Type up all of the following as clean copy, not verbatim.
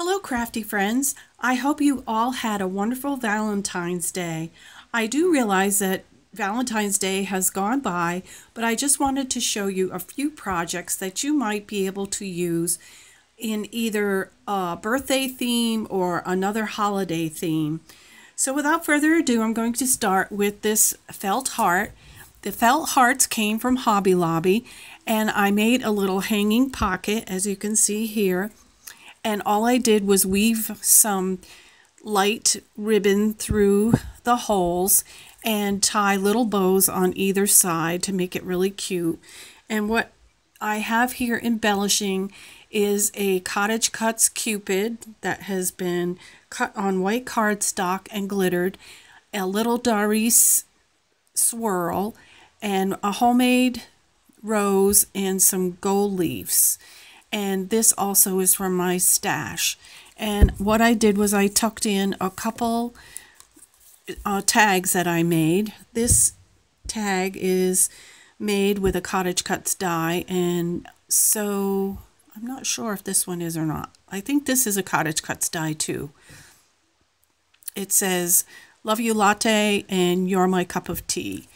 Hello, crafty friends. I hope you all had a wonderful Valentine's Day. I do realize that Valentine's Day has gone by, but I just wanted to show you a few projects that you might be able to use in either a birthday theme or another holiday theme. So without further ado, I'm going to start with this felt heart. The felt hearts came from Hobby Lobby, and I made a little hanging pocket, as you can see here. And all I did was weave some light ribbon through the holes and tie little bows on either side to make it really cute. And what I have here embellishing is a Cottage Cuts Cupid that has been cut on white cardstock and glittered, a little Doris swirl, and a homemade rose and some gold leaves. And this also is from my stash. And what I did was I tucked in a couple tags that I made. This tag is made with a Cottage Cuts die, and so I'm not sure if this one is or not. I think this is a Cottage Cuts die too. It says, "Love you latte" and "You're my cup of tea."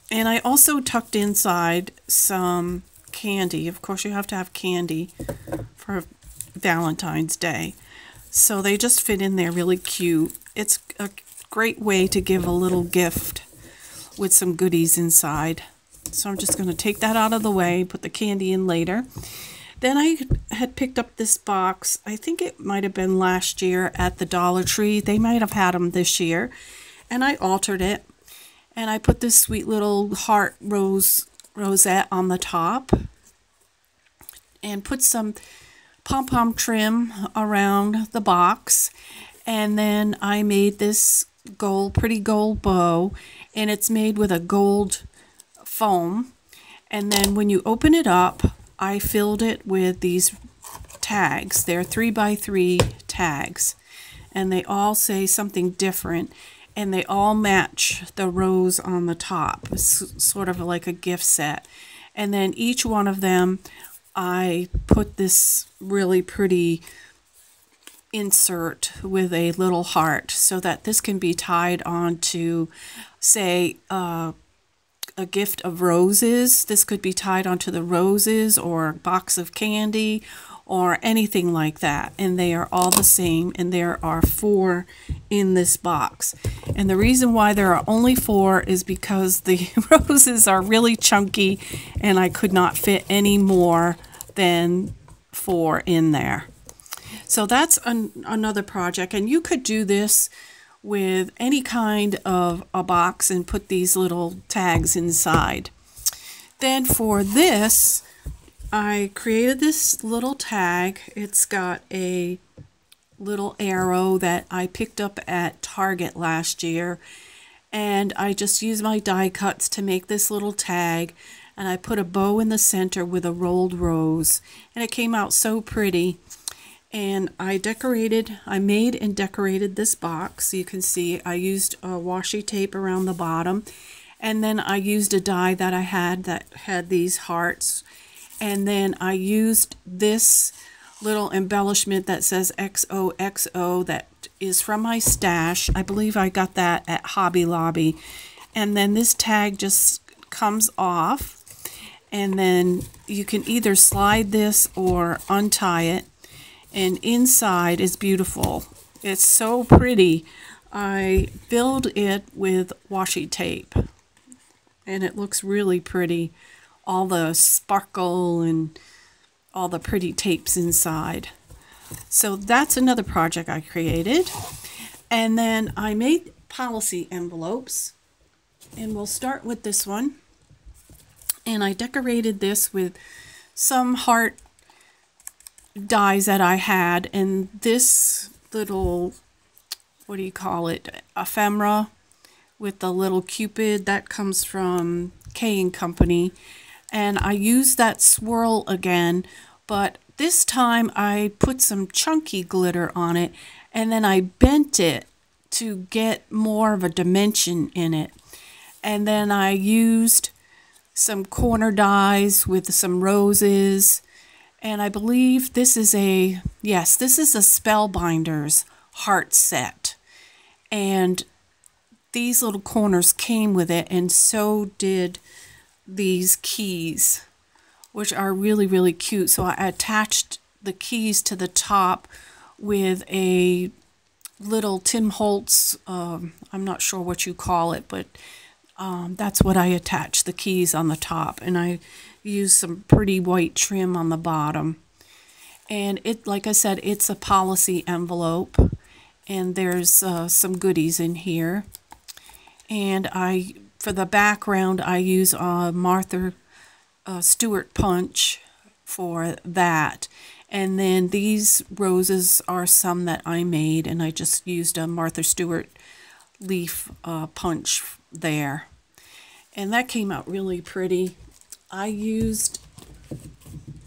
And I also tucked inside some candy. Of course, you have to have candy for Valentine's Day. So they just fit in there really cute. It's a great way to give a little gift with some goodies inside. So I'm just going to take that out of the way, put the candy in later. Then I had picked up this box. I think it might have been last year at the Dollar Tree. They might have had them this year. And I altered it. And I put this sweet little heart rosette on the top and put some pom-pom trim around the box. And then I made this pretty gold bow, and it's made with a gold foam. And then when you open it up, I filled it with these tags. They're 3x3 tags, and they all say something different, and they all match the rose on the top. It's sort of like a gift set. And then each one of them, I put this really pretty insert with a little heart so that this can be tied onto, say, a gift of roses. This could be tied onto the roses or a box of candy or anything like that. And they are all the same, and there are 4 in this box. And the reason why there are only 4 is because the roses are really chunky, and I could not fit any more than 4 in there. So that's another project, and you could do this with any kind of a box and put these little tags inside. Then for this, I created this little tag. It's got a little arrow that I picked up at Target last year, and I just used my die cuts to make this little tag, and I put a bow in the center with a rolled rose, and it came out so pretty. And I made and decorated this box. You can see I used a washi tape around the bottom, and then I used a die that I had that had these hearts. And then I used this little embellishment that says XOXO that is from my stash. I believe I got that at Hobby Lobby. And then this tag just comes off, and then you can either slide this or untie it. And inside is beautiful. It's so pretty. I filled it with washi tape, and it looks really pretty. All the sparkle and all the pretty tapes inside. So that's another project I created. And then I made policy envelopes, and we'll start with this one. And I decorated this with some heart dies that I had, and this little, what do you call it, ephemera with the little cupid that comes from K & Company. And I used that swirl again, but this time I put some chunky glitter on it, and then I bent it to get more of a dimension in it. And then I used some corner dies with some roses And I believe this is a, yes, this is a Spellbinders heart set. And these little corners came with it, and so did these keys, which are really, really cute. So I attached the keys to the top with a little Tim Holtz, I'm not sure what you call it, but that's what I attached, the keys on the top. And I used some pretty white trim on the bottom. And it, like I said, it's a policy envelope. And there's some goodies in here. And for the background, I use Martha Stewart punch for that. And then these roses are some that I made, and I just used a Martha Stewart leaf punch there. And that came out really pretty. I used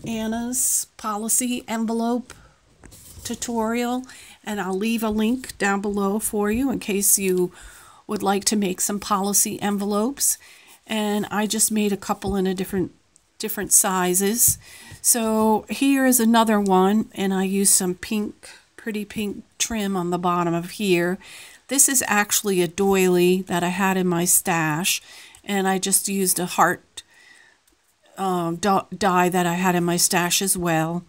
Anna's policy envelope tutorial, and I'll leave a link down below for you in case you would like to make some policy envelopes. And I just made a couple in a different sizes. So here is another one, and I used some pretty pink trim on the bottom of here. This is actually a doily that I had in my stash, and I just used a heart die that I had in my stash as well.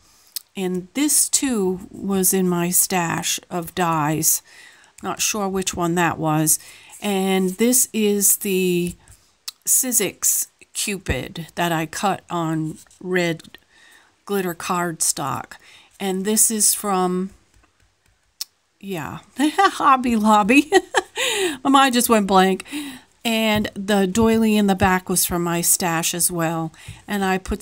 And this too was in my stash of dies. Not sure which one that was. And this is the Sizzix Cupid that I cut on red glitter cardstock. And this is from, yeah, Hobby Lobby. My mind just went blank. And the doily in the back was from my stash as well. And I put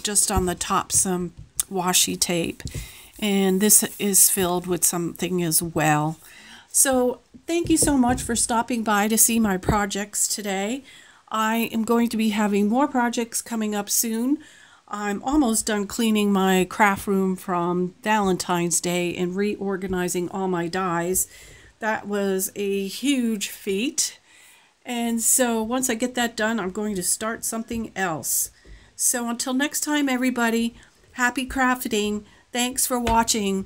just on the top some washi tape. And this is filled with something as well. So thank you so much for stopping by to see my projects today. I am going to be having more projects coming up soon. I'm almost done cleaning my craft room from Valentine's Day and reorganizing all my dies. That was a huge feat. And so once I get that done, I'm going to start something else. So until next time, everybody, happy crafting. Thanks for watching.